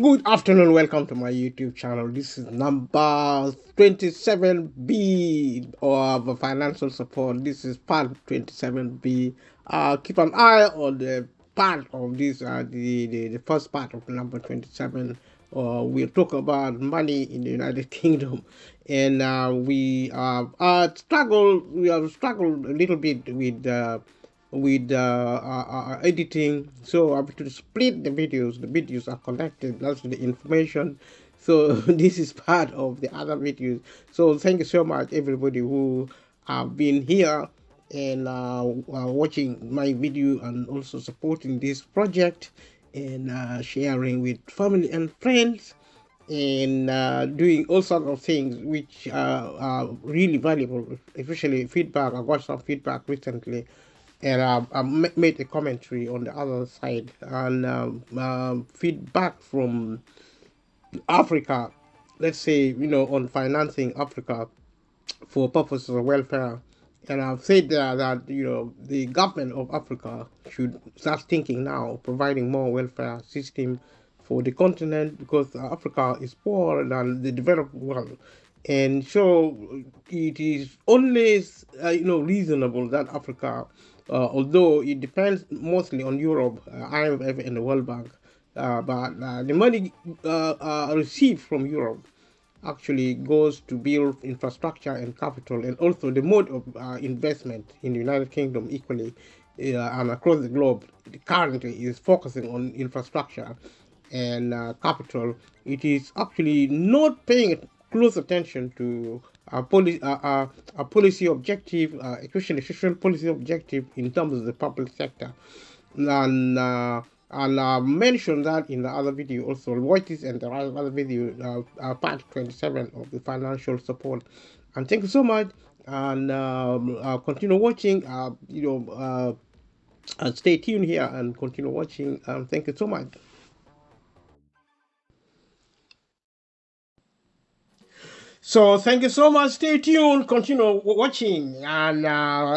Good afternoon, welcome to my YouTube channel. This is number 27B of financial support. This is part 27B. Keep an eye on the part of this, the first part of number 27. We'll talk about money in the United Kingdom, and we have struggled a little bit with editing, so I have to split the videos. The videos are connected, that's the information. So this is part of the other videos. So thank you so much everybody who have been here and watching my video and also supporting this project and sharing with family and friends and doing all sorts of things which are really valuable, especially feedback. I got some feedback recently, and I made a commentary on the other side, and feedback from Africa, let's say, on financing Africa for purposes of welfare. And I've said that the government of Africa should start thinking now of providing more welfare system for the continent, because Africa is poorer than the developed world. And so it is always reasonable that Africa, although it depends mostly on Europe, IMF and the World Bank, but the money received from Europe actually goes to build infrastructure and capital, and also the mode of investment in the United Kingdom equally and across the globe currently is focusing on infrastructure and capital. It is actually not paying close attention to a policy objective, especially social policy objective in terms of the public sector. And I mentioned that in the other video also. Watch this and the other video, part 27 of the financial support. And thank you so much. And continue watching. Stay tuned here and continue watching. Thank you so much. So thank you so much. Stay tuned. Continue watching. And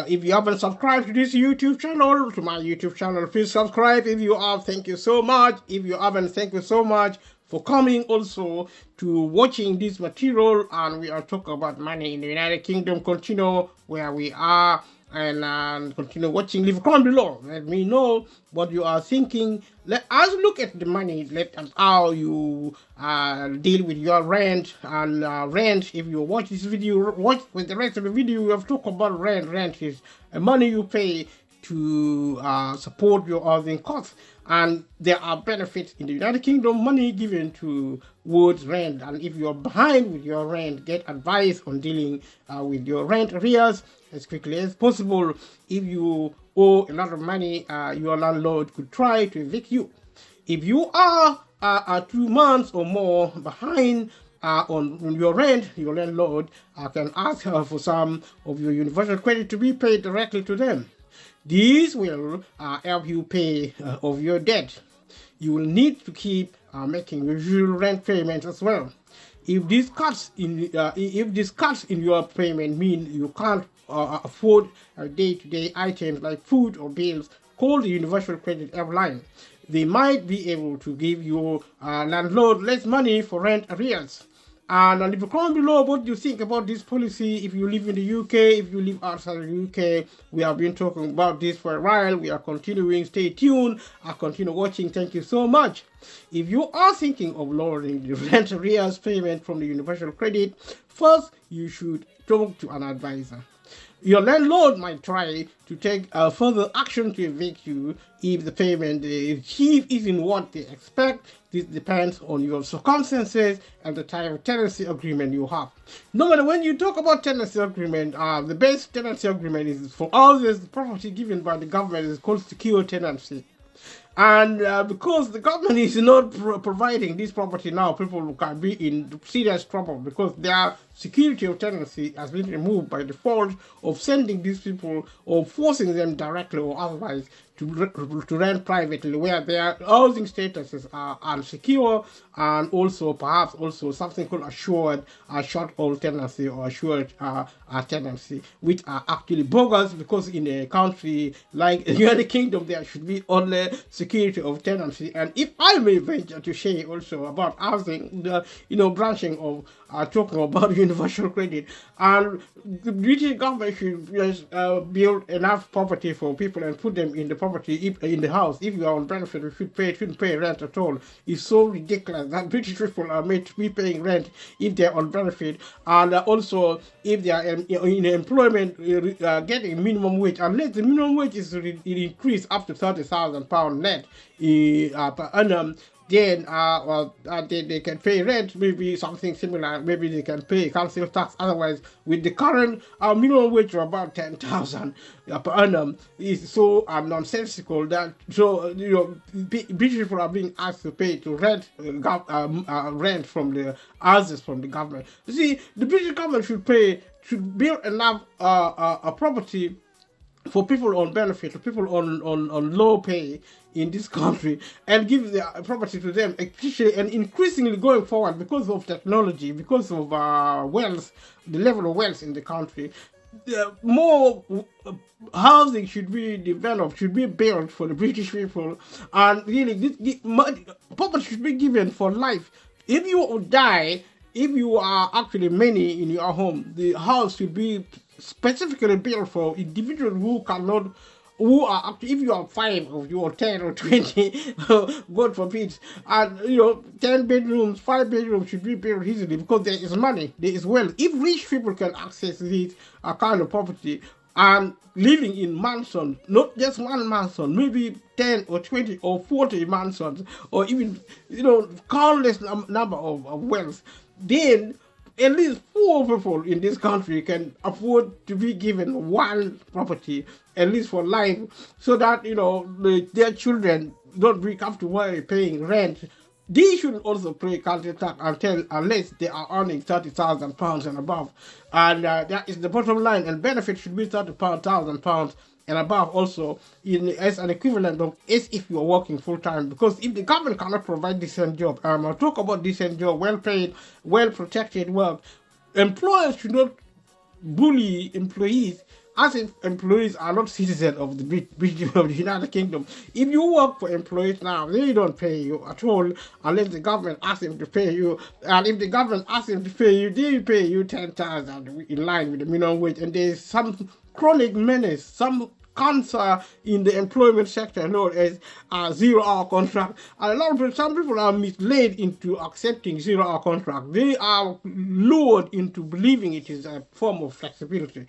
if you haven't subscribed to this YouTube channel, to my YouTube channel, please subscribe. If you have, thank you so much. If you haven't, thank you so much for coming also to watching this material. And we are talking about money in the United Kingdom. Continue where we are, and continue watching. Leave a comment below. Let me know what you are thinking. Let us look at the money. Let us how you deal with your rent and rent. If you watch this video, watch with the rest of the video. We have talked about rent. Rent is money you pay to support your housing costs, and there are benefits in the United Kingdom. Money given towards rent, and if you're behind with your rent, get advice on dealing with your rent arrears as quickly as possible. If you owe a lot of money, your landlord could try to evict you. If you are 2 months or more behind on your rent, your landlord can ask for some of your universal credit to be paid directly to them. These will help you pay off your debt. You will need to keep making usual rent payments as well. If these cuts in your payment mean you can't afford day-to-day items like food or bills, call the Universal Credit Helpline. They might be able to give your landlord less money for rent arrears. And leave a comment below what you think about this policy. If you live in the UK, if you live outside the UK, we have been talking about this for a while. We are continuing. Stay tuned. I'll continue watching. Thank you so much. If you are thinking of lowering the rent arrears payment from the Universal Credit, first you should talk to an advisor. Your landlord might try to take further action to evict you if the payment they achieve isn't what they expect. This depends on your circumstances and the type of tenancy agreement you have. Normally, when you talk about tenancy agreement, the base tenancy agreement is for all this property given by the government is called secure tenancy. And because the government is not providing this property now, people can be in serious trouble because their security of tenancy has been removed by default of sending these people or forcing them directly or otherwise to rent privately, where their housing statuses are unsecure, and also perhaps also something called assured short-hold tenancy or assured tenancy, which are actually bogus, because in a country like the United Kingdom there should be only security of tenancy. And if I may venture to say also about housing, the branching of talking about universal credit, and the British government should just build enough property for people and put them in the property, if in the house. If you are on benefit, you shouldn't pay rent at all. It's so ridiculous that British people are made to be paying rent if they're on benefit, and also if they are in employment, getting minimum wage, unless the minimum wage is increased up to £30,000 net per annum. Then they can pay rent, maybe something similar, maybe they can pay council tax. Otherwise, with the current minimum wage of about 10,000 per annum, is so nonsensical that British people are being asked to pay to rent rent from the houses from the government. You see, the British government should build enough property for people on benefit, for people on low pay in this country, and give the property to them, especially and increasingly going forward, because of technology, because of wealth, the level of wealth in the country. More housing should be developed, should be built for the British people, and really property should be given for life. If you die, if you are actually many in your home, the house should be specifically built for individuals who are up to, if you are 5 or you are 10 or 20, God forbid, and 10 bedrooms, 5 bedrooms should be built easily, because there is money, there is wealth. If rich people can access this kind of property and living in mansions, not just one mansion, maybe 10 or 20 or 40 mansions, or even countless number of wealth, then at least 4 people in this country can afford to be given one property, at least for life, so that their children don't have to worry paying rent. They should also pay council tax unless they are earning £30,000 and above, and that is the bottom line. And benefit should be £30,000 and above, also as an equivalent of as if you are working full time. Because if the government cannot provide decent job, I'll talk about decent job, well paid, well protected work. Employers should not bully employees as if employees are not citizens of the United Kingdom. If you work for employees now, they don't pay you at all unless the government asks them to pay you. And if the government asks them to pay you, they pay you 10,000 in line with the minimum wage. And there's some chronic menace, some cancer in the employment sector known as 0-hour contract. And some people are misled into accepting 0-hour contract. They are lured into believing it is a form of flexibility.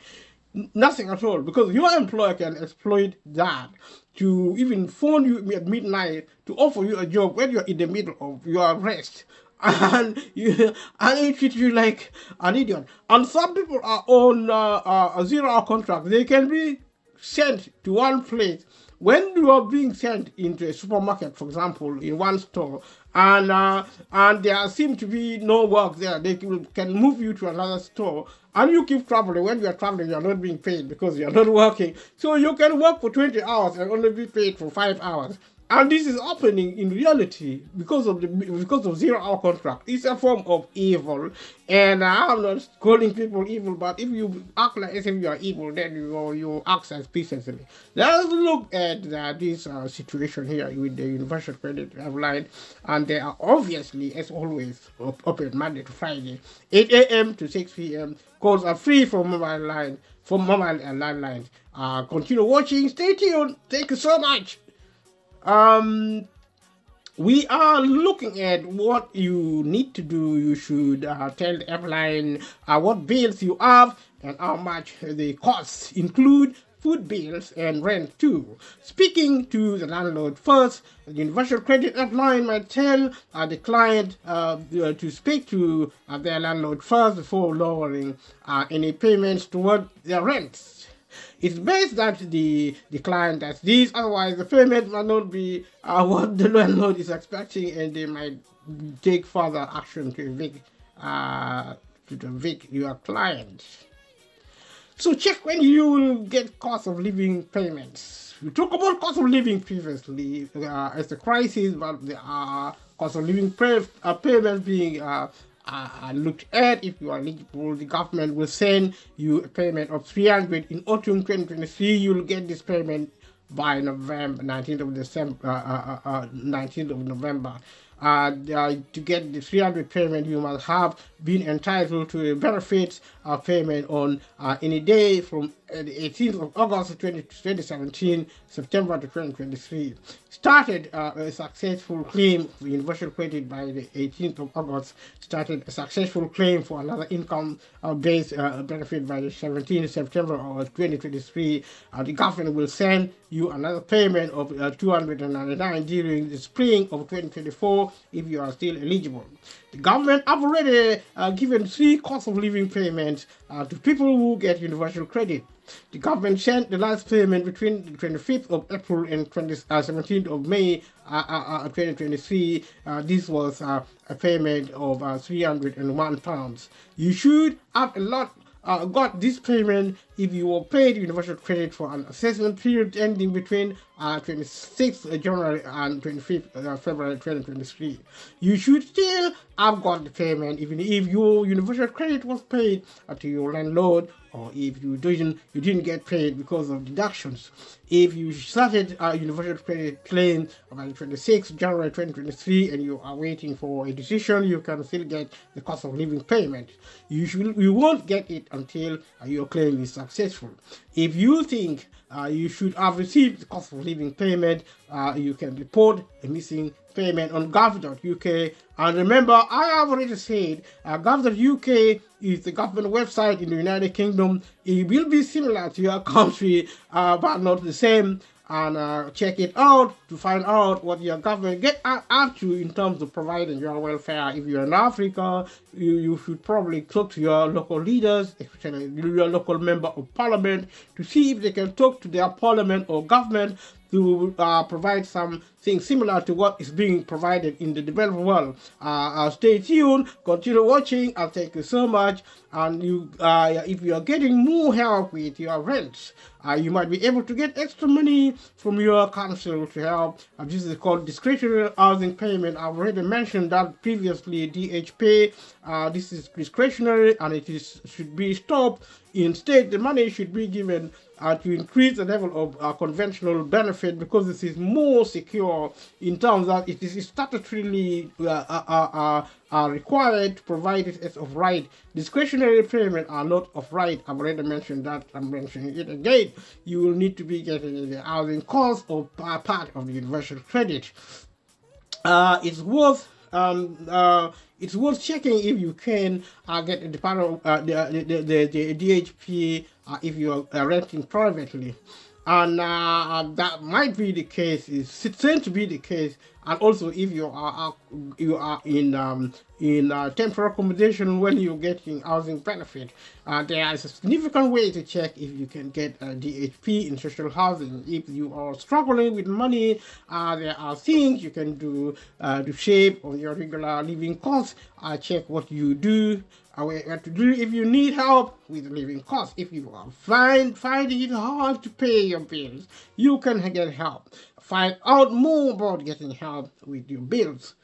Nothing at all, because your employer can exploit that to even phone you at midnight to offer you a job when you're in the middle of your rest, and they treat you like an idiot. And some people are on a 0-hour contract. They can be sent to one place when you are being sent into a supermarket, for example, in one store, and there seems to be no work there. They can move you to another store, and you keep traveling. When you are traveling, you are not being paid because you are not working. So you can work for 20 hours and only be paid for 5 hours. And this is happening in reality because of 0-hour contract. It's a form of evil, and I'm not calling people evil, but if you act like as if you are evil, then you act as peaceably. Let's look at this situation here with the Universal Credit Line, and they are obviously, as always, open Monday to Friday, 8 a.m. to 6 p.m. Calls are free for mobile and landlines. Continue watching. Stay tuned. Thank you so much. We are looking at what you need to do. You should tell the airline what bills you have and how much they cost, include food bills and rent too. Speaking to the landlord first, the Universal Credit Line might tell the client to speak to their landlord first before lowering any payments toward their rents. It's best that the client does this, otherwise the payment might not be what the landlord is expecting, and they might take further action to evict your client. So check when you will get cost of living payments We talk about cost of living previously as a crisis, but the cost of living payments being looked at. If you are eligible, the government will send you a payment of 300 in autumn 2023. You'll get this payment by November 19th of December, 19th of November. To get the 300 payment, you must have been entitled to a benefits payment on any day from the 18th of August 2017, September to 2023. Started a successful claim for universal credit by the 18th of August. Started a successful claim for another income-based benefit by the 17th of September of 2023. The government will send you another payment of 299 during the spring of 2024 if you are still eligible. The government have already given 3 cost of living payments to people who get universal credit. The government sent the last payment between the 25th of April and 17th of May 2023. This was a payment of £301. You should have a lot got this payment if you were paid universal credit for an assessment period ending between 26th January and 25th February 2023. You should still have got the payment even if your universal credit was paid to your landlord, or if you didn't get paid because of deductions. If you started a universal credit claim on 26th January 2023 and you are waiting for a decision, you can still get the cost of living payment. You won't get it until your claim is successful. If you think you should have received the cost of living payment, you can report a missing payment on gov.uk. And remember, I have already said gov.uk is the government website in the United Kingdom. It will be similar to your country, but not the same. And check it out to find out what your government get up to in terms of providing your welfare. If you're in Africa, you should probably talk to your local leaders, especially your local member of parliament, to see if they can talk to their parliament or government to provide something similar to what is being provided in the developed world. Stay tuned, continue watching, and thank you so much. And if you are getting more help with your rent, you might be able to get extra money from your council to help. This is called discretionary housing payment. I've already mentioned that previously, DHP. This is discretionary and should be stopped. Instead, the money should be given to increase the level of conventional benefit, because this is more secure in terms that it is statutorily required to provide it as of right. Discretionary payments are not of right. I've already mentioned that. I'm mentioning it again. You will need to be getting the housing cost or part of the universal credit. It's worth checking if you can get the part of the DHP if you are renting privately, and that might be the case. It's tend to be the case. And also, if you are in temporary accommodation when you're getting housing benefit, there is a significant way to check if you can get a DHP in social housing. If you are struggling with money, there are things you can do to save on your regular living costs. Check what you do. What to do if you need help with living costs. If you are finding it hard to pay your bills, you can get help. Find out more about getting help with your bills.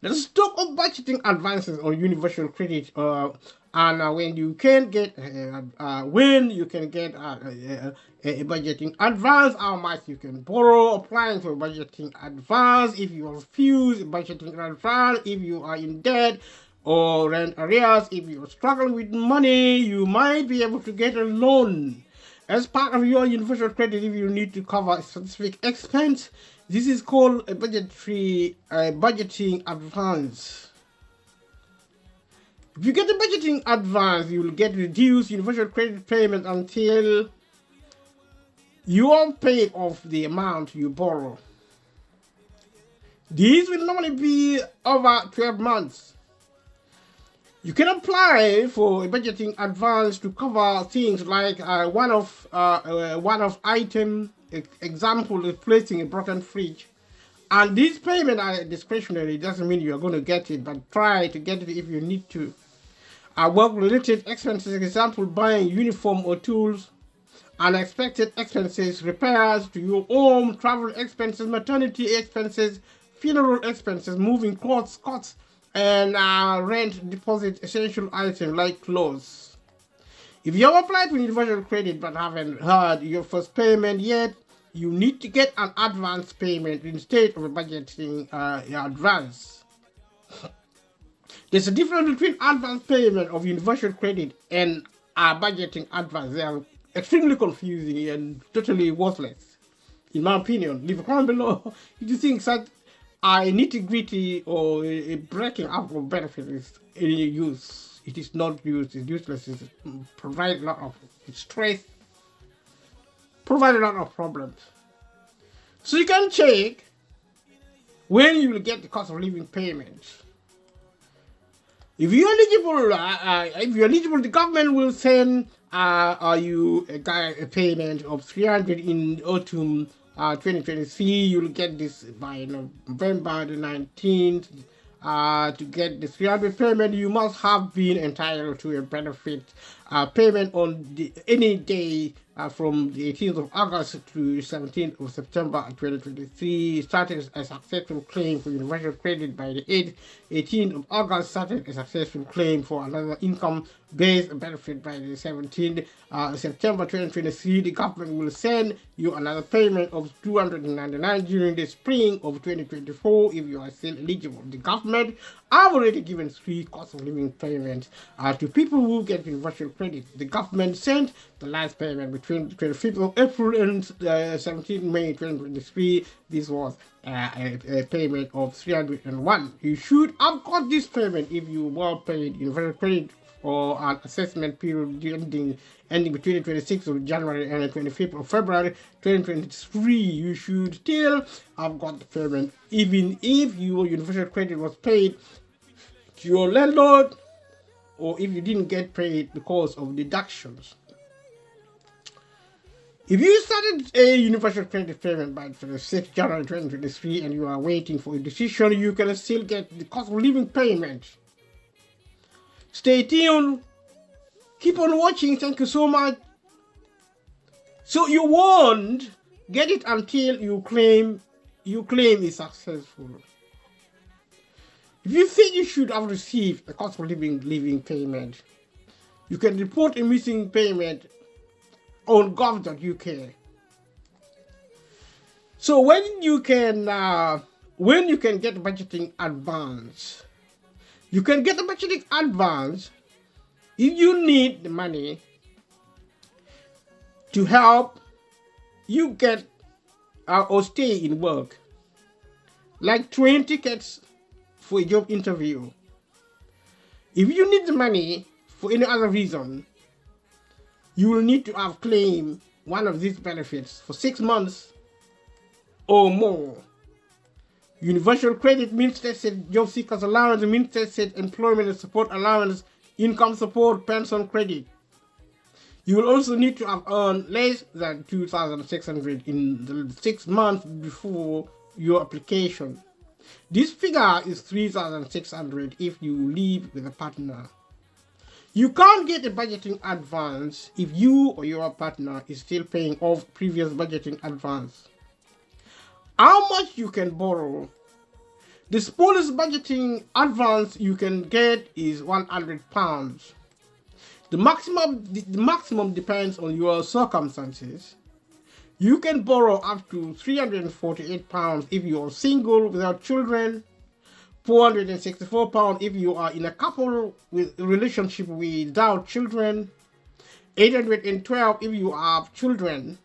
Let's talk of budgeting advances on universal credit, and when you can get a budgeting advance, how much you can borrow, applying for budgeting advance, if you refuse budgeting advance, if you are in debt or rent arrears, if you are struggling with money, you might be able to get a loan. As part of your universal credit, if you need to cover a specific expense, this is called a budgeting advance. If you get a budgeting advance, you will get reduced universal credit payment until you are paid off the amount you borrow. These will normally be over 12 months. You can apply for a budgeting advance to cover things like one-off item. Example, replacing a broken fridge. And these payments are discretionary. It doesn't mean you are going to get it, but try to get it if you need to. Work-related expenses, example, buying uniform or tools. unexpected expenses, repairs to your home, travel expenses, maternity expenses, funeral expenses, moving costs, and rent, deposit, essential items like clothes. If you have applied for universal credit but haven't had your first payment yet, you need to get an advance payment instead of a budgeting advance. There's a difference between advance payment of universal credit and budgeting advance. They are extremely confusing and totally worthless, in my opinion. Leave a comment below if you think such a nitty-gritty or a breaking up of benefit is any use. It is not used, it's useless, it provides a lot of stress, provide a lot of problems. So you can check when you will get the cost of living payment. If you're eligible, the government will send you a payment of 300 in autumn 2023. You'll get this by November the 19th. To get the 300 payment, you must have been entitled to a benefit payment on any day from the 18th of August to 17th of September 2023. Started a successful claim for universal credit by the 18th of August. Started a successful claim for another income-based benefit by the 17th September 2023. The government will send you another payment of $299 during the spring of 2024 if you are still eligible. The government have already given 3 cost of living payments to people who get universal credit. The government sent the last payment between the 25th of April and 17th May 2023. This was a payment of 301. You should have got this payment if you were paid universal credit for an assessment period ending between the 26th of January and the 25th of February 2023. You should still have got the payment even if your universal credit was paid to your landlord or if you didn't get paid because of deductions. If you started a universal credit payment by the 6th January 2023 and you are waiting for a decision, you can still get the cost of living payment. Stay tuned. Keep on watching. Thank you so much. So you won't get it until you claim is successful. If you think you should have received a cost of living payment, you can report a missing payment on gov.uk. So when you can get budgeting advance, you can get the budgeting advance if you need the money to help you get or stay in work, like train tickets for a job interview. If you need the money for any other reason, you will need to have claimed one of these benefits for 6 months or more. Universal credit, Minister said job seekers allowance, Minister said employment and support allowance, income support, pension credit. You will also need to have earned less than 2,600 in the 6 months before your application. This figure is 3,600 if you live with a partner. You can't get a budgeting advance if you or your partner is still paying off previous budgeting advance. How much you can borrow? The smallest budgeting advance you can get is £100. The maximum depends on your circumstances. You can borrow up to £348 if you are single without children, £464 if you are in a couple with a relationship without children, £812 if you have children.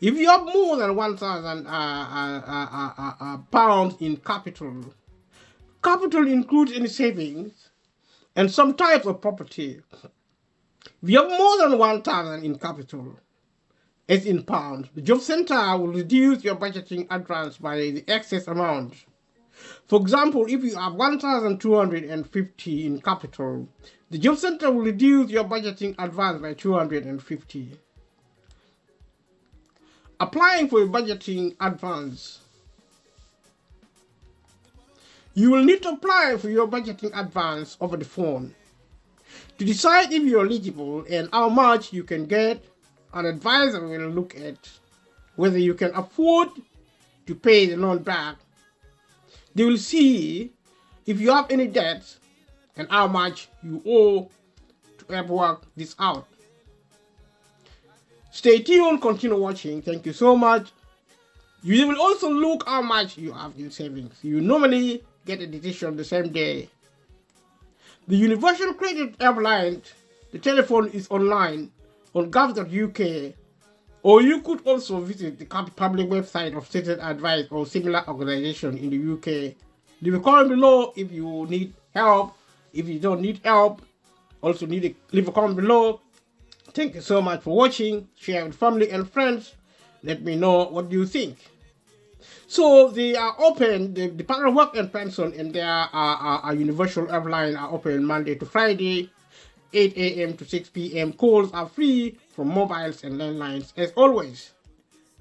If you have more than £1,000 in capital, capital includes any savings and some types of property. If you have more than 1,000 in capital, as in pounds, the Job Centre will reduce your budgeting advance by the excess amount. For example, if you have 1,250 in capital, the Job Centre will reduce your budgeting advance by 250. Applying for a budgeting advance. You will need to apply for your budgeting advance over the phone. To decide if you're eligible and how much you can get, an advisor will look at whether you can afford to pay the loan back. They will see if you have any debts and how much you owe to help work this out. Stay tuned, continue watching. Thank you so much. You will also look how much you have in savings. You normally get a decision the same day. The Universal Credit Helpline, the telephone is online on gov.uk, or you could also visit the public website of Citizen Advice or similar organization in the UK. Leave a comment below if you need help. If you don't need help, also leave a comment below. Thank you so much for watching. Share with family and friends. Let me know what you think. So they are open, the Department of Work and Pension and their Universal Helpline are open Monday to Friday, 8 a.m. to 6 p.m. Calls are free from mobiles and landlines as always.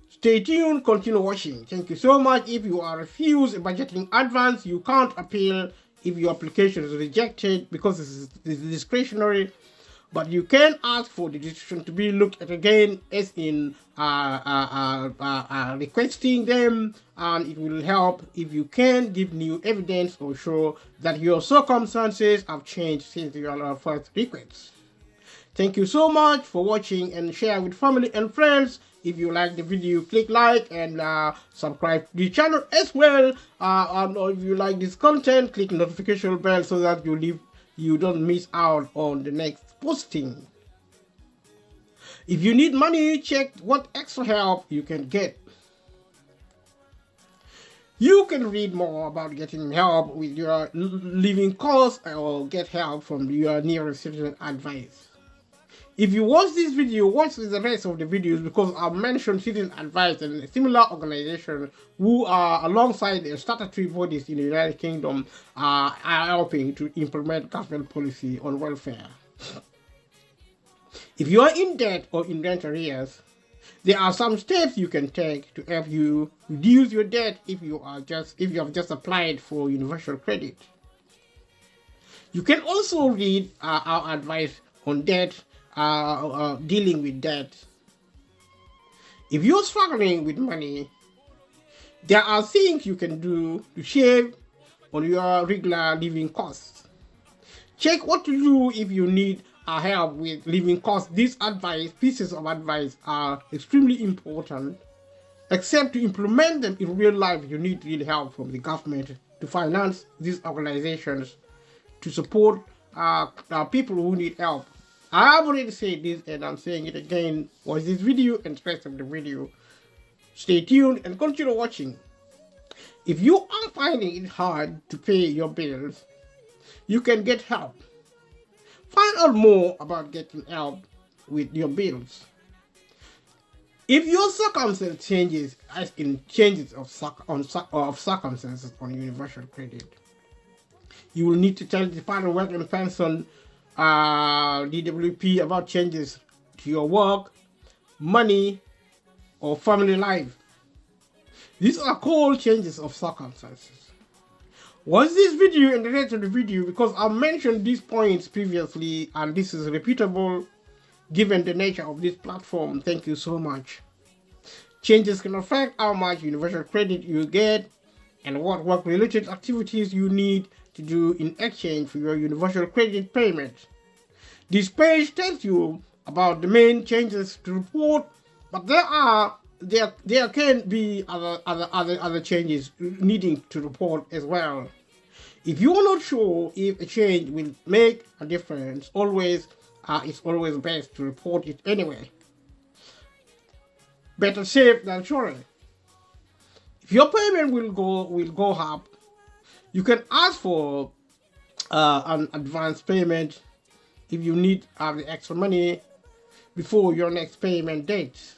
Stay tuned, continue watching. Thank you so much. If you are refused a budgeting advance, you can't appeal if your application is rejected because this is discretionary. But you can ask for the decision to be looked at again, as in requesting them, and it will help if you can give new evidence or show that your circumstances have changed since your first request. Thank you so much for watching, and share with family and friends. If you like the video, click like and subscribe to the channel as well. And if you like this content, click notification bell so that you don't miss out on the next posting. If you need money, check what extra help you can get. You can read more about getting help with your living costs or get help from your nearest Citizen Advice. If you watch this video, watch the rest of the videos because I've mentioned Citizen Advice and similar organizations who are alongside the statutory bodies in the United Kingdom are helping to implement government policy on welfare. If you are in debt or in rent arrears, there are some steps you can take to help you reduce your debt if you have just applied for universal credit. You can also read our advice on debt, dealing with debt. If you're struggling with money, there are things you can do to shave on your regular living costs. Check what to do if you need help with living costs. These pieces of advice are extremely important. Except to implement them in real life, you need real help from the government to finance these organizations to support people who need help. I have already said this and I'm saying it again. Watch this video and the rest of the video. Stay tuned and continue watching. If you are finding it hard to pay your bills, you can get help. Find out more about getting help with your bills. If your circumstance changes, as in changes of circumstances on universal credit, you will need to tell the Department of Work and Pension, DWP, about changes to your work, money, or family life. These are called changes of circumstances. Watch this video and the rest of the video because I mentioned these points previously and this is repeatable given the nature of this platform. Thank you so much. Changes can affect how much universal credit you get and what work-related activities you need to do in exchange for your universal credit payment. This page tells you about the main changes to report, but there can be other changes needing to report as well. If you are not sure if a change will make a difference, it's always best to report it anyway. Better safe than sorry. If your payment will go up, you can ask for an advance payment if you need the extra money before your next payment date.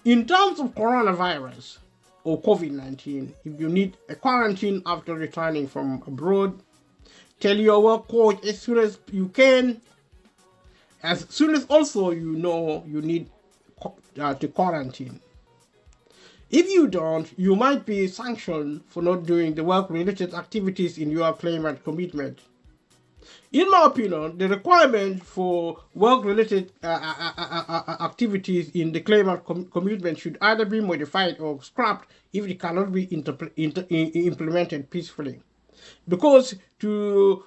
In terms of coronavirus or COVID-19, if you need a quarantine after returning from abroad, tell your work coach as soon as you can. As soon as also you know you need to quarantine. If you don't, you might be sanctioned for not doing the work-related activities in your claimant commitment. In my opinion, the requirement for work-related activities in the climate commitment should either be modified or scrapped if it cannot be implemented peacefully. Because to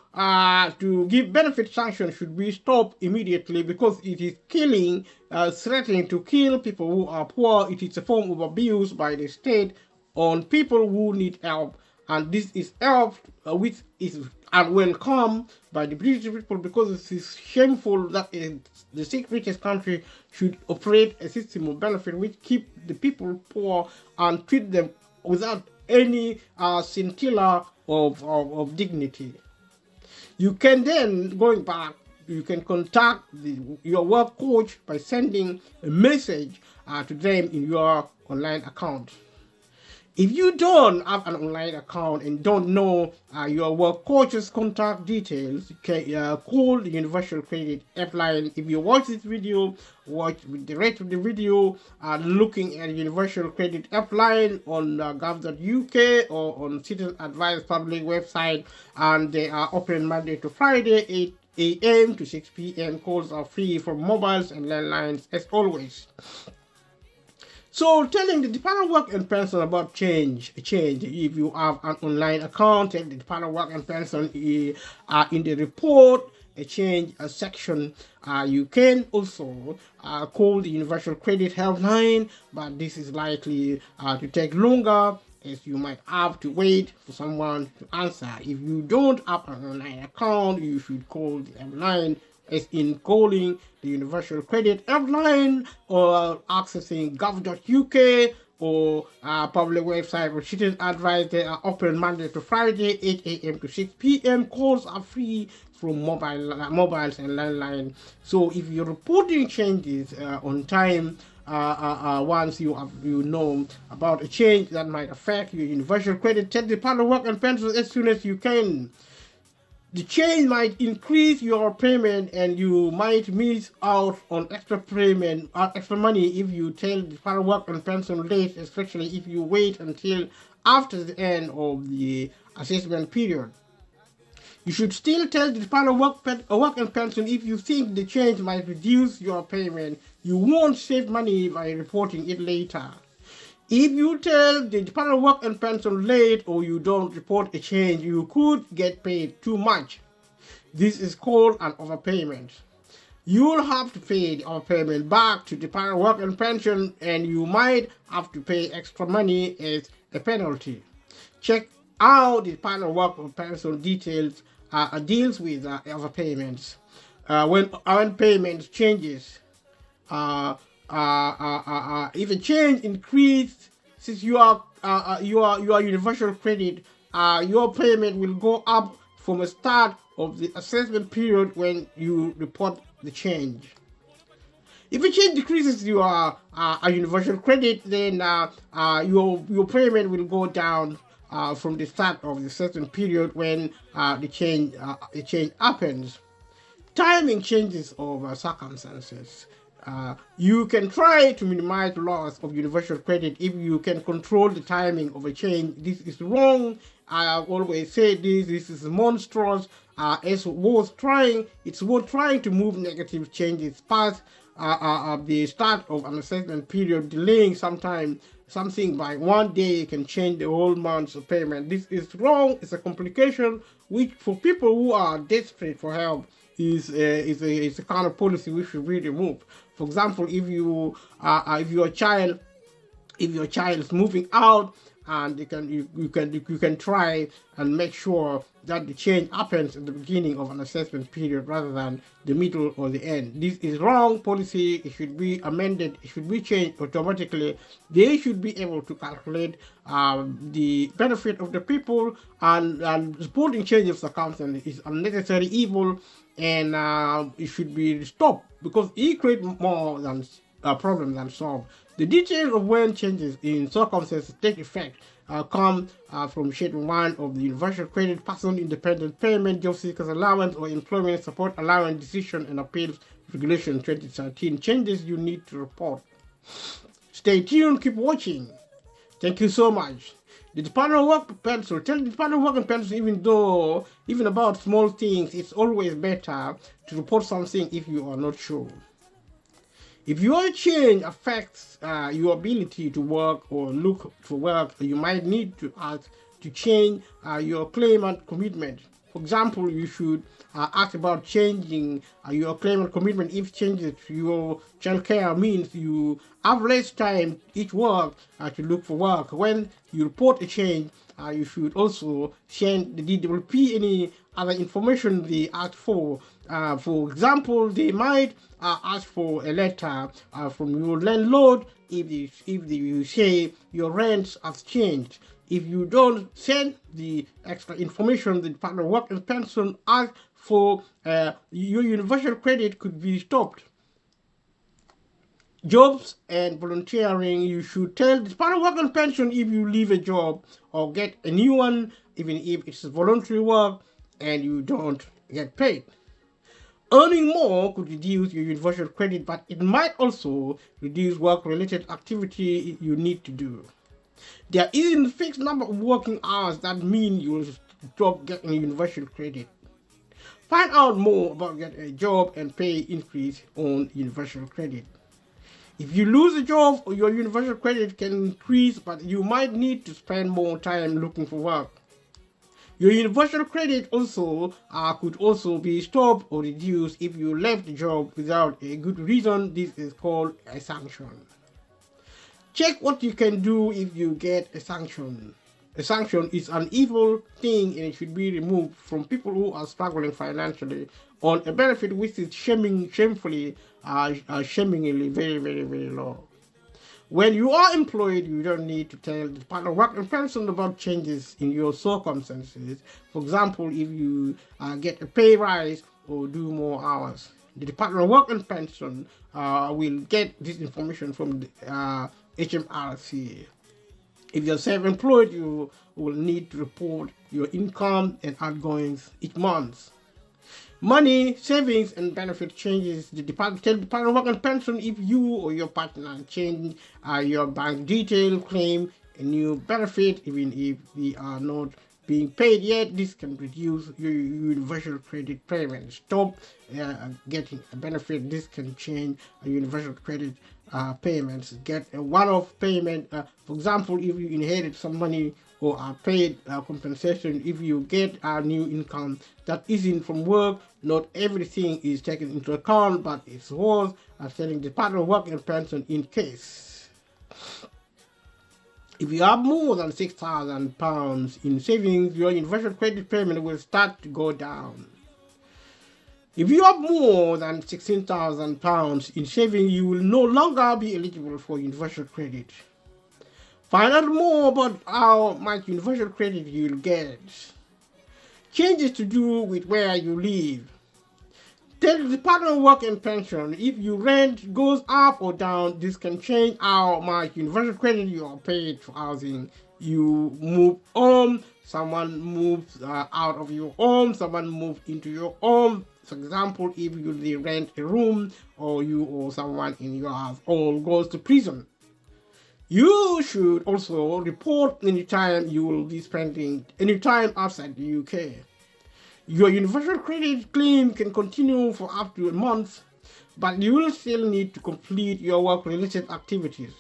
give benefit sanctions should be stopped immediately, because it is killing, threatening to kill people who are poor. It is a form of abuse by the state on people who need help, and this is help which is unwelcome by the British people, because it is shameful that the sixth richest country should operate a system of benefit which keep the people poor and treat them without any scintilla of dignity. You can then, going back, you can contact your work coach by sending a message to them in your online account. If you don't have an online account and don't know your work coach's contact details, you can call the Universal Credit Helpline. If you watch this video, watch the rest of the video looking at Universal Credit Helpline on gov.uk or on Citizen Advice public website, and they are open Monday to Friday, 8 a.m. to 6 p.m. Calls are free for mobiles and landlines as always. So telling the Department of Work and Pension about change. If you have an online account, tell the Department of Work and Pension in the report a change section. You can also call the Universal Credit Helpline, but this is likely to take longer, as you might have to wait for someone to answer. If you don't have an online account, you should call the helpline, as in calling the Universal Credit Helpline or accessing gov.uk or public website or Citizen Advice. They are open Monday to Friday, 8 a.m. to 6 p.m. Calls are free from mobiles and landline. So if you're reporting changes on time, once you know about a change that might affect your Universal Credit, tell the Department of Work and Pension as soon as you can. The change might increase your payment and you might miss out on extra payment or extra money if you tell the Department of Work and Pension late, especially if you wait until after the end of the assessment period. You should still tell the Department of Work and Pension if you think the change might reduce your payment. You won't save money by reporting it later. If you tell the Department of Work and Pension late or you don't report a change, you could get paid too much. This is called an overpayment. You'll have to pay the overpayment back to the Department of Work and Pension, and you might have to pay extra money as a penalty. Check out the Department of Work and Pension deals with overpayments. When payments changes, if a change increased, since you are Universal Credit, your payment will go up from the start of the assessment period when you report the change. If a change decreases your a Universal Credit, then your payment will go down from the start of the assessment period when the change happens. Timing changes of circumstances. You can try to minimize loss of Universal Credit if you can control the timing of a change. This is wrong. I have always said this is monstrous. It's worth trying to move negative changes past the start of an assessment period. Delaying something by 1 day can change the whole month's of payment. This is wrong. It's a complication which, for people who are desperate for help, is a kind of policy we should really remove. For example, if your child is moving out, and you can try and make sure that the change happens at the beginning of an assessment period rather than the middle or the end. This is wrong policy. It should be amended. It should be changed automatically. They should be able to calculate the benefit of the people, and supporting change of circumstances is unnecessary evil, and it should be stopped because it creates more than problem than solve. The details of when changes in circumstances take effect come from Schedule 1 of the Universal Credit Person Independent Payment, Job Seekers Allowance, or Employment Support Allowance Decision and Appeals Regulation 2013. Changes you need to report. Stay tuned, keep watching. Thank you so much. The Department of Work and Pension, tell the Department of Work and Pension, even about small things, it's always better to report something if you are not sure. If your change affects your ability to work or look for work, you might need to ask to change your claimant commitment. For example, you should ask about changing your claimant commitment if changes to your childcare means you have less time each work to look for work. When you report a change, you should also send the DWP any other information they ask for. For example, they might ask for a letter from your landlord if you say your rents have changed. If you don't send the extra information, the Department of Work and Pension asks for, your universal credit could be stopped. Jobs and volunteering, you should tell the Department of Work and Pension if you leave a job or get a new one, even if it's voluntary work and you don't get paid. Earning more could reduce your universal credit, but it might also reduce work-related activity you need to do. There isn't a fixed number of working hours that mean you'll stop getting universal credit. Find out more about getting a job and pay increase on universal credit. If you lose a job, your universal credit can increase, but you might need to spend more time looking for work. Your universal credit also could also be stopped or reduced if you left the job without a good reason. This is called a sanction. Check what you can do if you get a sanction. A sanction is an evil thing and it should be removed from people who are struggling financially on a benefit which is shamefully very, very, very low. When you are employed, you don't need to tell the Department of Work and Pension about changes in your circumstances. For example, if you get a pay rise or do more hours. The Department of Work and Pension will get this information from the HMRC. If you're self-employed, you will need to report your income and outgoings each month. Money, savings, and benefit changes. Tell the Department of Work and Pension if you or your partner change your bank detail, claim a new benefit, even if they are not being paid yet. This can reduce your universal credit payment. Stop getting a benefit. This can change a universal credit payments. Get a one-off payment. For example, if you inherit some money or are paid compensation if you get a new income that isn't from work. Not everything is taken into account, but it's worth telling the Department of Work and Pension in case. If you have more than £6,000 in savings, your universal credit payment will start to go down. If you have more than £16,000 in savings, you will no longer be eligible for universal credit. Find out more about how much universal credit you'll get. Changes to do with where you live. Tell the Department of Work and Pension if your rent goes up or down. This can change how much universal credit you are paid for housing. You move home, someone moves out of your home, someone moves into your home. For example, if you rent a room or you or someone in your household goes to prison. You should also report anytime you will be spending any time outside the UK. Your universal credit claim can continue for up to a month, but you will still need to complete your work-related activities.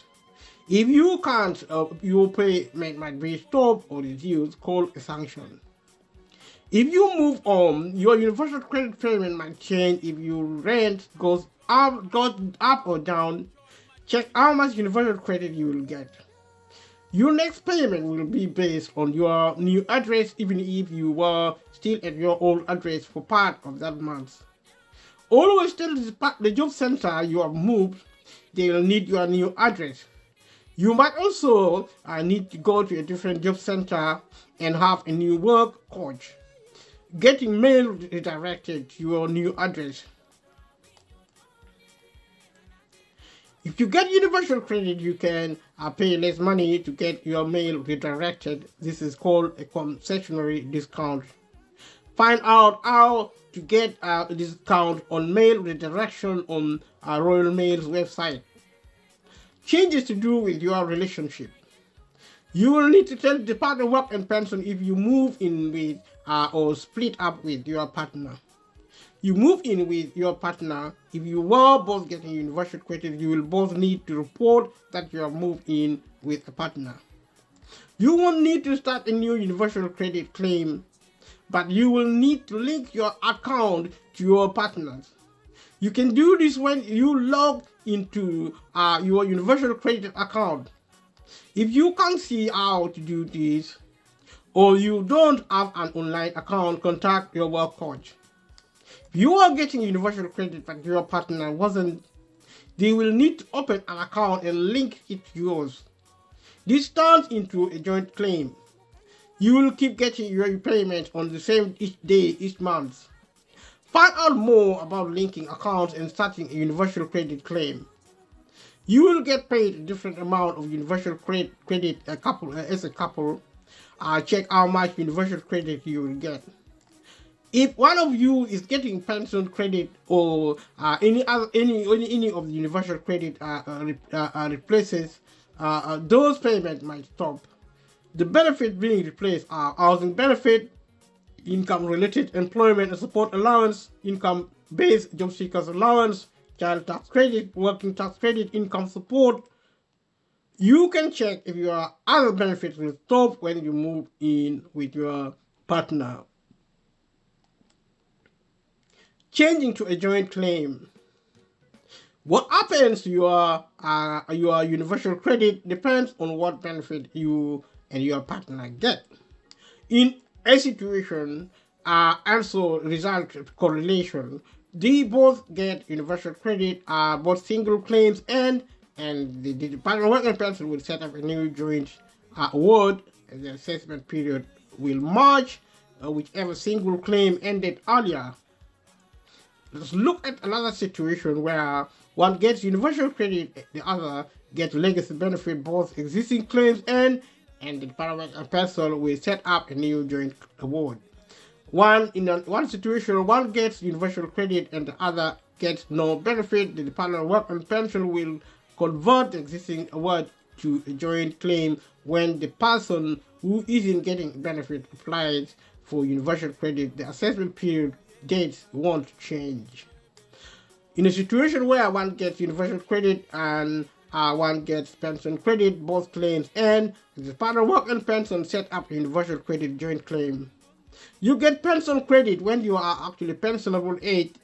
If you can't, your payment might be stopped or reduced, called a sanction. If you move on, your universal credit payment might change if your rent goes up or down. Check how much universal credit you will get. Your next payment will be based on your new address, even if you were still at your old address for part of that month. Always tell the job center you have moved, they will need your new address. You might also need to go to a different job center and have a new work coach. Getting mail redirected to your new address. If you get universal credit, you can pay less money to get your mail redirected. This is called a concessionary discount. Find out how to get a discount on mail redirection on Royal Mail's website. Changes to do with your relationship. You will need to tell the Department of Work and Pension if you move in with or split up with your partner. You move in with your partner. If you were both getting universal credit, you will both need to report that you have moved in with a partner. You won't need to start a new universal credit claim, but you will need to link your account to your partner's. You can do this when you log into your universal credit account. If you can't see how to do this, or you don't have an online account, contact your work coach. If you are getting universal credit but your partner wasn't, they will need to open an account and link it to yours. This turns into a joint claim. You will keep getting your repayment on the same each day, each month. Find out more about linking accounts and starting a universal credit claim. You will get paid a different amount of universal credit as a couple. Check how much universal credit you will get. If one of you is getting pension credit or any of the universal credit replaces, those payments might stop. The benefits being replaced are housing benefit, income-related employment and support allowance, income-based job seekers allowance, child tax credit, working tax credit, income support. You can check if your other benefits will stop when you move in with your partner. Changing to a joint claim. What happens to your universal credit depends on what benefit you and your partner get. In a situation, also result correlation, they both get universal credit, both single claims, and the Department of Work and Pension will set up a new joint award, and the assessment period will merge whichever single claim ended earlier. Let's look at another situation where one gets universal credit, the other gets legacy benefit, both existing claims, and the Department of Pension will set up a new joint award. In one situation, one gets universal credit and the other gets no benefit. The Department of Work and Pension will convert the existing award to a joint claim when the person who isn't getting benefit applies for universal credit. The assessment period dates won't change. In a situation where one gets universal credit and one gets pension credit, both claims, and the Department of Work and Pension set up a universal credit joint claim. You get pension credit when you are actually pensionable age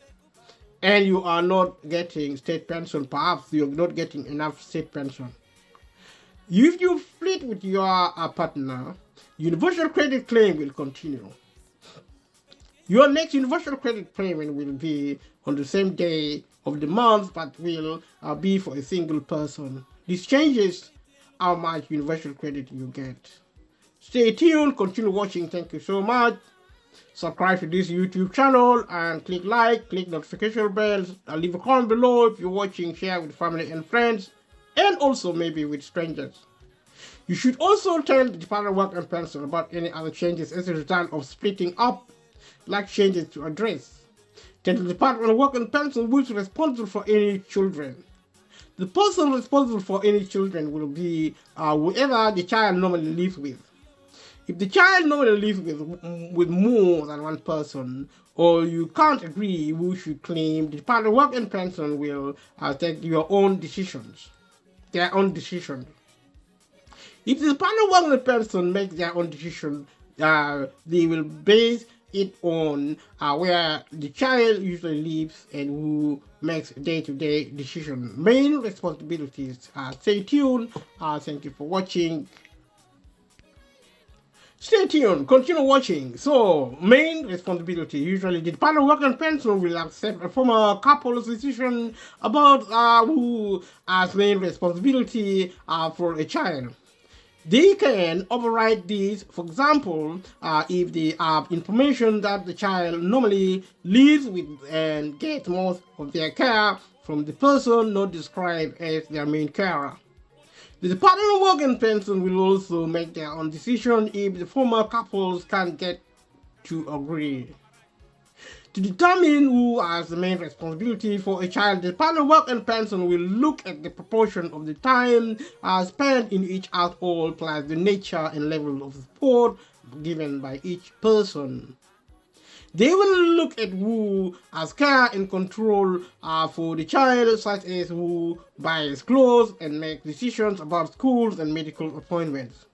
and you are not getting state pension. Perhaps you're not getting enough state pension. If you split with your partner, universal credit claim will continue. Your next universal credit payment will be on the same day of the month, but will be for a single person. This changes how much universal credit you get. Stay tuned, continue watching. Thank you so much. Subscribe to this YouTube channel and click like, click notification bells, leave a comment below if you're watching, share with family and friends, and also maybe with strangers. You should also tell the Department of Work and Pension about any other changes as a result of splitting up, like changes to address. Tell the Department of Work and Pension who is responsible for any children. The person responsible for any children will be whoever the child normally lives with. If the child normally lives with more than one person, or you can't agree who should claim, the Department of Work and Pension will take their own decisions. If the Department of Work and Pension makes their own decision, they will base it on where the child usually lives and who makes day-to-day decision. Main responsibilities. Stay tuned. Thank you for watching. Stay tuned, continue watching. So, main responsibility. Usually, the Department of Work and Pension will accept a former couple's decision about who has main responsibility for a child. They can override this. For example, if they have information that the child normally lives with and gets most of their care from the person not described as their main carer. The Department of Work and Pension will also make their own decision if the former couples can't get to agree. To determine who has the main responsibility for a child, the Department of Work and Pension will look at the proportion of the time spent in each household plus the nature and level of support given by each person. They will look at who has care and control for the child, such as who buys clothes and makes decisions about schools and medical appointments.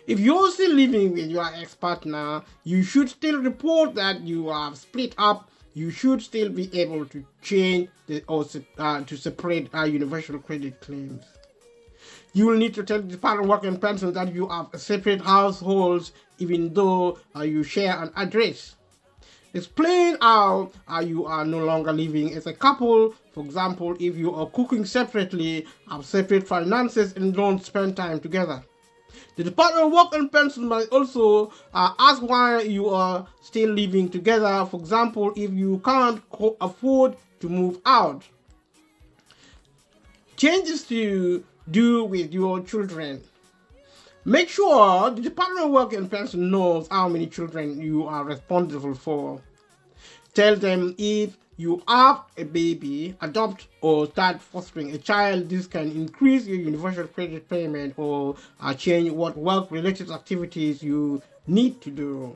If you're still living with your ex-partner, you should still report that you have split up. You should still be able to change or to separate universal credit claims. You will need to tell the Department of Work and Pension that you have separate households, even though you share an address. Explain how you are no longer living as a couple. For example, if you are cooking separately, have separate finances, and don't spend time together. The Department of Work and Pension might also ask why you are still living together. For example, if you can't afford to move out. Changes to do with your children. Make sure the Department of Work and Pension knows how many children you are responsible for. Tell them if you have a baby, adopt or start fostering a child. This can increase your universal credit payment or change what work-related activities you need to do.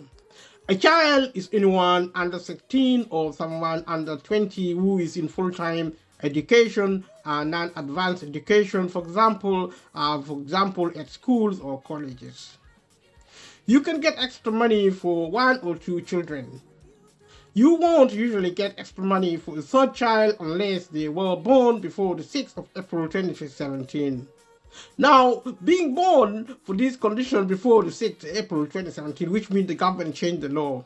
A child is anyone under 16 or someone under 20 who is in full-time education, non-advanced education, for example, at schools or colleges. You can get extra money for 1 or 2 children. You won't usually get extra money for a third child unless they were born before the 6th of April 2017. Now, being born for this condition before the 6th of April 2017, which means the government changed the law.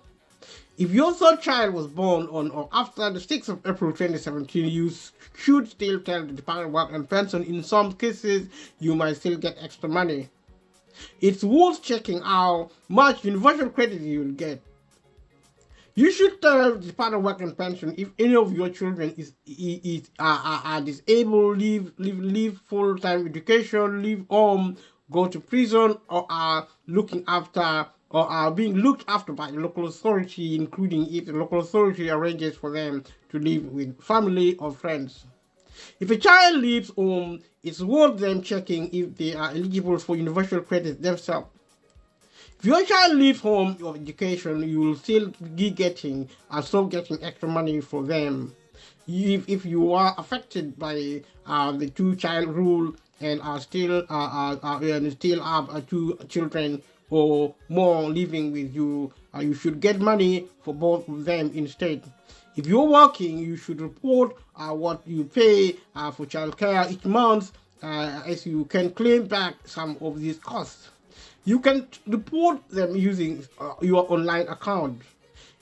If your third child was born on or after the 6th of April 2017, you should still tell the Department of Work and Pension. In some cases, you might still get extra money. It's worth checking how much universal credit you will get. You should tell the Department of Work and Pension if any of your children are disabled, leave full-time education, leave home, go to prison, or are being looked after by the local authority, including if the local authority arranges for them to live with family or friends. If a child leaves home, it's worth them checking if they are eligible for universal credit themselves. If your child leaves home of education, you will still be getting extra money for them. If you are affected by the 2-child rule and still have 2 children or more living with you, you should get money for both of them instead. If you're working, you should report what you pay for childcare each month, as you can claim back some of these costs. You can report them using your online account.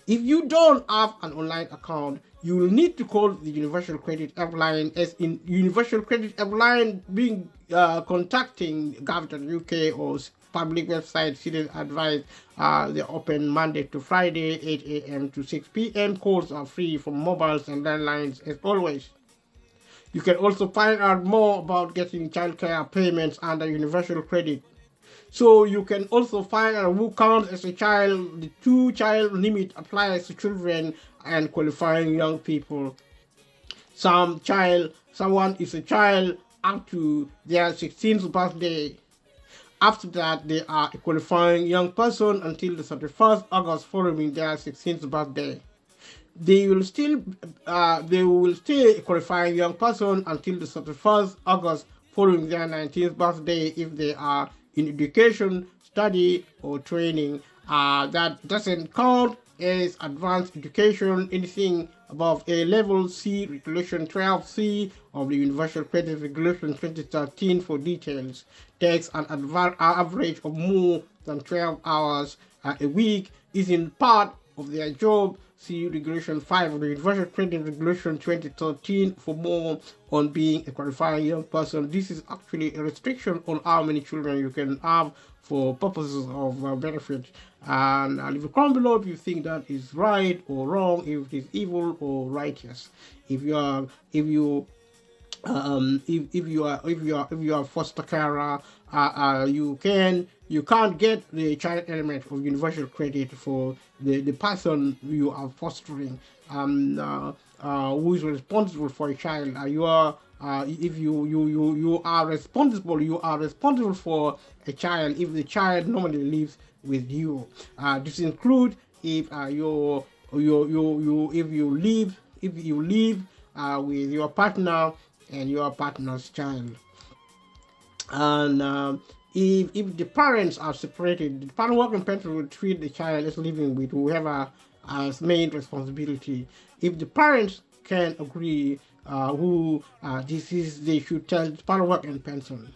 If you don't have an online account, you will need to call the Universal Credit Helpline, as in Universal Credit Helpline being contacting gov.uk or public website. Citizen Advice. They're open Monday to Friday, 8 a.m. to 6 p.m. Calls are free from mobiles and landlines as always. You can also find out more about getting childcare payments under Universal Credit. So you can also find out who counts as a child. The 2-child limit applies to children and qualifying young people. Someone is a child up to their 16th birthday. After that, they are a qualifying young person until the 31st August following their 16th birthday. They will stay a qualifying young person until the 31st August following their 19th birthday if they are in education, study, or training. That doesn't count as advanced education. Anything above A level. See Regulation 12C of the Universal Credit Regulation 2013 for details. Takes an average of more than 12 hours a week. Is in part of their job. See Regulation 5 of the Universal Credit Regulation 2013 for more on being a qualifying young person. This is actually a restriction on how many children you can have for purposes of benefit. And leave a comment below if you think that is right or wrong, if it is evil or righteous. If you are foster carer, you can you can't get the child element of universal credit for the person you are fostering, who is responsible for a child. You are if you are responsible, for a child if the child normally lives with you. This includes if if you live with your partner and your partner's child. And if the parents are separated, the partner working parent will treat the child as living with whoever as main responsibility. If the parents can agree who this is, they should tell the partner working pension.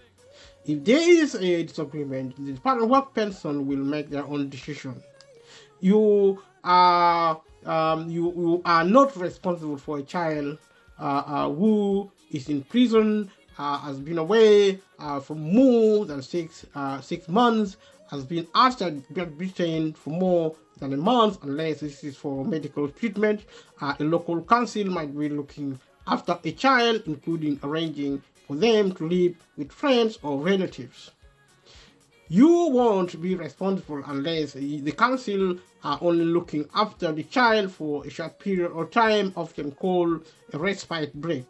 If there is a disagreement, the partner work person will make their own decision. You are you are not responsible for a child who is in prison, has been away for more than 6 months, has been outside Britain for more than a month, unless this is for medical treatment. A local council might be looking after a child, including arranging for them to live with friends or relatives. You won't be responsible unless the council are only looking after the child for a short period of time, often called a respite break.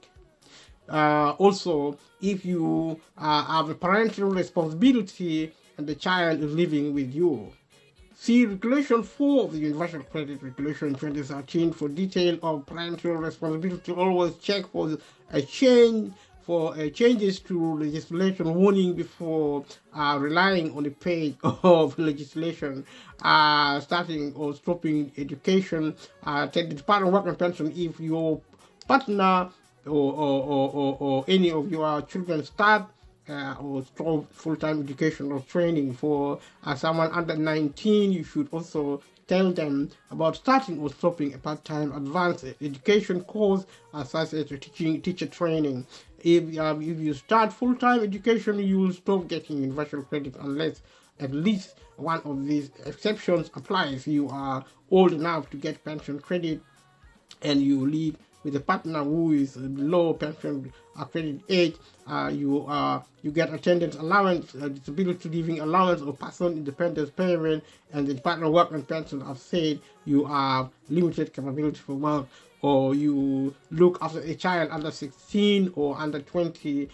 Also, if you have a parental responsibility and the child is living with you, see Regulation 4 of the Universal Credit Regulation 2013 for detail of parental responsibility. Always check for a changes to legislation warning before relying on the page of legislation starting or stopping education. Take the Department of Work and Pension if your partner or any of your children start or stop full-time education or training. For someone under 19, you should also tell them about starting or stopping a part-time advanced education course such as teacher training. If you start full-time education, you will stop getting universal credit unless at least one of these exceptions applies. You are old enough to get pension credit and you live with a partner who is below pension credit age. You get attendance allowance, disability living allowance, or personal independence payment, and the Department of Work and Pension have said you have limited capability for work, or you look after a child under 16 or under 20.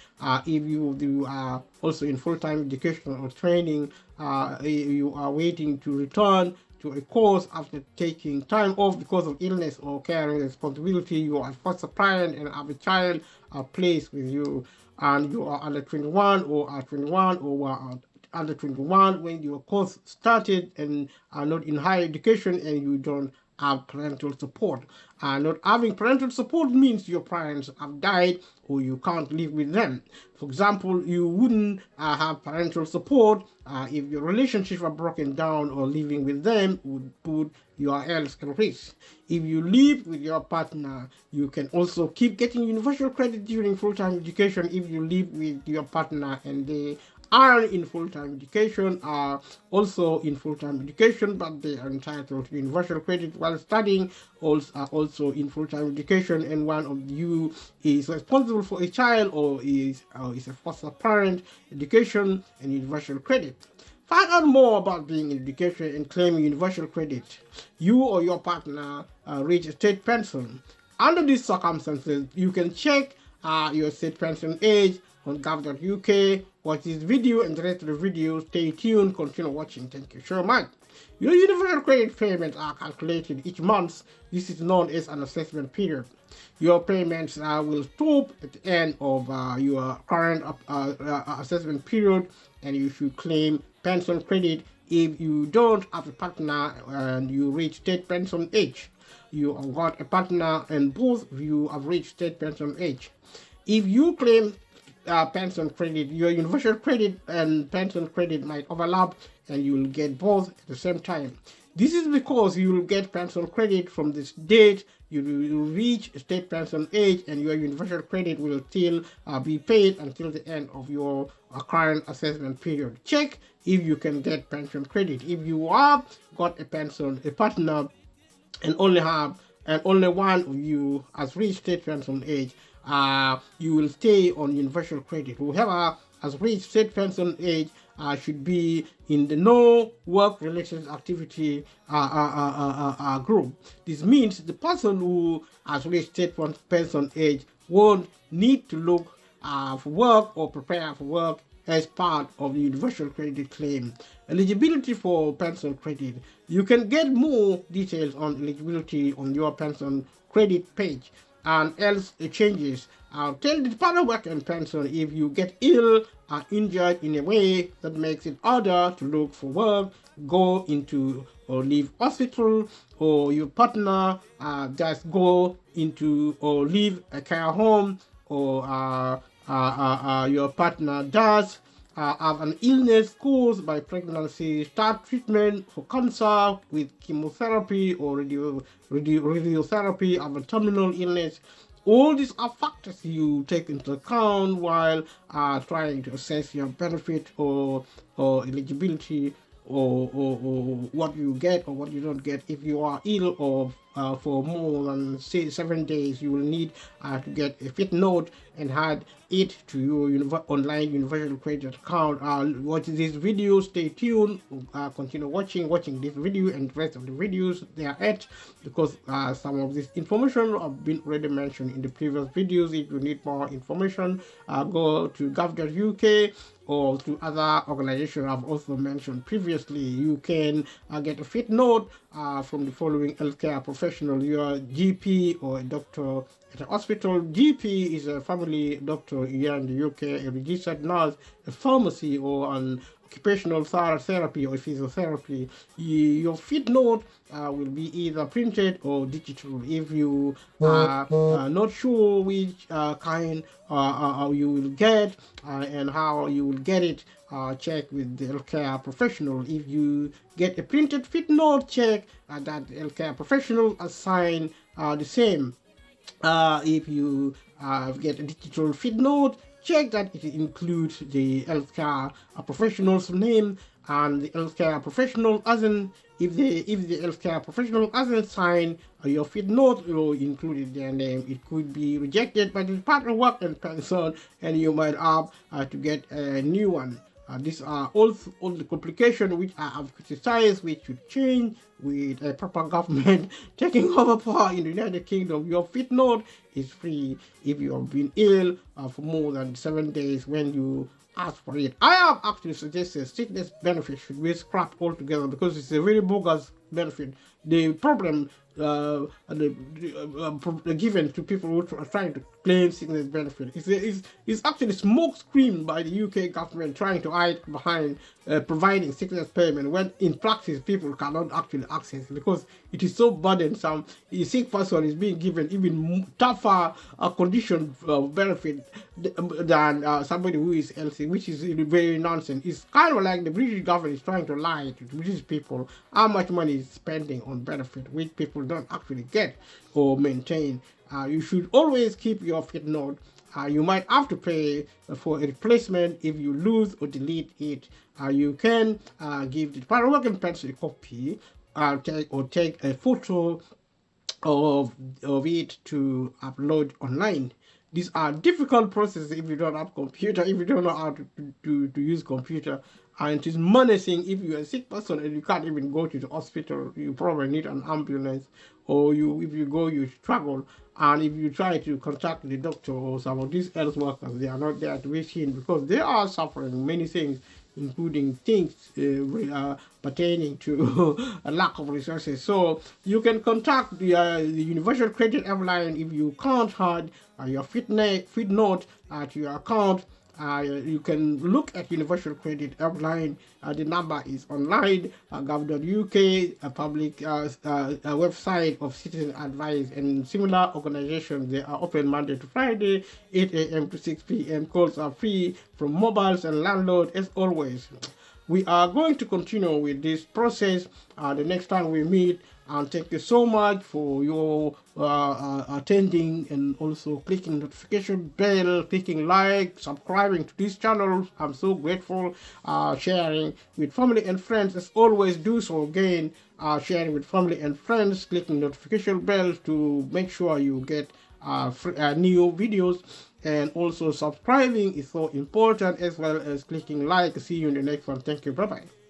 If you are also in full-time education or training, you are waiting to return to a course after taking time off because of illness or caring responsibility. You are foster parent and have a child placed with you, and you are under 21 or are 21 or are under 21 when your course started and are not in higher education and you don't have parental support. Not having parental support means your parents have died or you can't live with them. For example, you wouldn't have parental support if your relationships are broken down, or living with them would put your health at risk. If you live with your partner, you can also keep getting universal credit during full-time education. If you live with your partner and they are in full-time education, are also in full-time education, but they are entitled to universal credit while studying, also in full-time education, and one of you is responsible for a child or is a foster parent, education and universal credit. Find out more about being in education and claiming universal credit. You or your partner reach a state pension. Under these circumstances, you can check your state pension age on gov.uk. Watch this video and the rest of the video. Stay tuned, continue watching. Thank you so much. Your universal credit payments are calculated each month. This is known as an assessment period. Your payments will stop at the end of your current assessment period, and you should claim pension credit if you don't have a partner and you reach state pension age. You have got a partner and both of you have reached state pension age. If you claim pension credit, your universal credit and pension credit might overlap and you will get both at the same time. This is because you will get pension credit from this date you will reach state pension age, and your universal credit will still be paid until the end of your current assessment period. Check if you can get pension credit. If you have got a partner, and only one of you has reached state pension age, you will stay on universal credit. Whoever has reached state pension age should be in the no work related activity group. This means the person who has reached state pension age won't need to look for work or prepare for work as part of the universal credit claim. Eligibility for pension credit. You can get more details on eligibility on your pension credit page and else changes. Tell the Department of Work and Pension if you get ill or injured in a way that makes it harder to look for work, go into or leave hospital, or your partner just go into or leave a care home, or your partner does have an illness caused by pregnancy, start treatment for cancer with chemotherapy or radiotherapy of a terminal illness. All these are factors you take into account while trying to assess your benefit or eligibility or what you get or what you don't get. If you are ill or for more than 7 days, you will need to get a fit note and add it to your online universal credit account. Watch this video, stay tuned, continue watching this video and the rest of the videos they are at, because some of this information have been already mentioned in the previous videos. If you need more information, go to gov.uk or to other organizations I've also mentioned previously. You can get a fit note from the following healthcare professional: your GP or a doctor at a hospital. GP is a family doctor here in the UK, a registered nurse, a pharmacy, or an occupational therapy or physiotherapy. Your fit note will be either printed or digital. If you are not sure which kind you will get and how you will get it, check with the healthcare professional. If you get a printed fit note, check that the healthcare professional assign the same. If you get a digital fit note, check that it includes the healthcare professional's name, and the healthcare professional hasn't. If the healthcare professional hasn't signed your fit note or included their name, it could be rejected by the Department of Work and Pension, and you might have to get a new one. These are all the complications which I have criticized, which should change with a proper government taking over power in the United Kingdom. Your fit note is free if you have been ill for more than 7 days when you ask for it. I have actually suggested sickness benefit should be scrapped altogether because it's a very bogus benefit. The problem given to people who are trying to claim sickness benefit is actually smoke screen by the UK government trying to hide behind providing sickness payment, when in practice people cannot actually access it because it is so burdensome. A sick person is being given even tougher condition benefit than somebody who is healthy, which is very nonsense. It's kind of like the British government is trying to lie to the British people how much money is spending on benefit which people don't actually get or maintain. You should always keep your fit note. You might have to pay for a replacement if you lose or delete it. You can give the Department of Work and Pension a copy, take a photo of it to upload online. These are difficult processes if you don't have computer, if you don't know how to use computer. And it is menacing if you're a sick person and you can't even go to the hospital. You probably need an ambulance, or if you go, you struggle. And if you try to contact the doctor or some of these health workers, they are not there to be seen because they are suffering many things, including things pertaining to a lack of resources. So you can contact the Universal Credit Airline if you can't add your fit note to your account. You can look at Universal Credit Airline. The number is online, gov.uk, a public website of Citizen Advice, and similar organizations. They are open Monday to Friday, 8 a.m. to 6 p.m. Calls are free from mobiles and landlord as always. We are going to continue with this process the next time we meet. And thank you so much for your attending and also clicking notification bell, clicking like, subscribing to this channel. I'm so grateful. Sharing with family and friends, as always, do so again. Sharing with family and friends, clicking notification bell to make sure you get new videos. and also subscribing is so important, as well as clicking like. See you in the next one. Thank you. Bye bye.